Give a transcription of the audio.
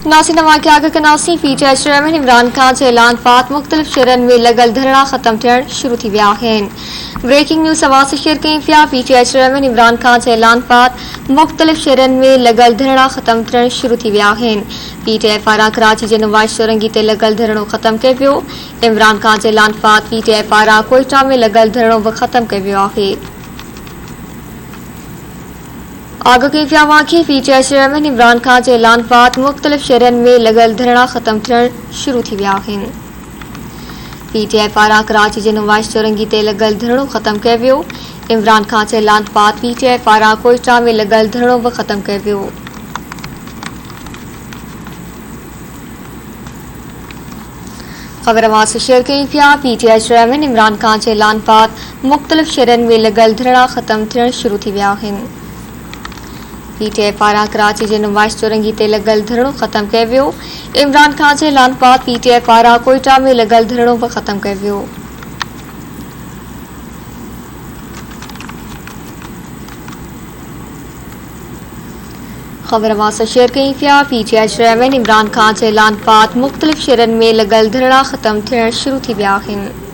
नासी नवा के आगे के नासी पीटीआई चेयरमैन इमरान खान जे ऐलान पात मुख्तलिफ शहरन में लगल धरणा खत्म थियण शुरू थी विया आहिनि। ब्रेकिंग न्यूज़ आवाज़ से शेयर कई पिया। पीटीआई चेयरमैन इमरान खान जे ऐलान पात मुख्तलिफ शहरन में लगल धरणा खत्म थियण शुरू थी विया आहिनि। पीटीआई पारां कराची जे नुमाइश चौरंगी ते लगल धरणो खत्म कयो वियो। इमरान खान जे ऐलान पात पीटीआई पारां कोयटा में लगल धरणो भी खत्म कयो वियो आहे। आगे के पिया वाक़े पीटीआई चेयरमैन इमरान खान जे ऐलान पात मुख्तलिफ शहरन में लगल धरणा खत्म थियण शुरू थी विया आहिनि। पीटीआई पारां कराची जे नुमाइश चौरंगी ते लगल धरणो खत्म कयो वियो। इमरान खान जे ऐलान पात पीटीआई पारां कोयटा में लगल धरणो भी खत्म कयो वियो। खबर आवाज़ से शेयर कई पिया। पीटीआई चेयरमैन इमरान खान जे ऐलान पात मुख्तलिफ शहरन में लगल धरणा खत्म थियण शुरू थी विया आहिनि। पीटीआई पारां कराची जे नुमाइश चौरंगी ते लगल धरणो खत्म कयो वियो। इमरान खान जे ऐलान पात पीटीआई पारां कोयटा में लगल धरणो भी खत्म कयो वियो। खबर आवाज़ से शेयर कई पिया। पीटीआई चेयरमैन इमरान खान जे ऐलान पात मुख्तलिफ शहरन में लगल धरणा खत्म थियण शुरू थी विया आहिनि।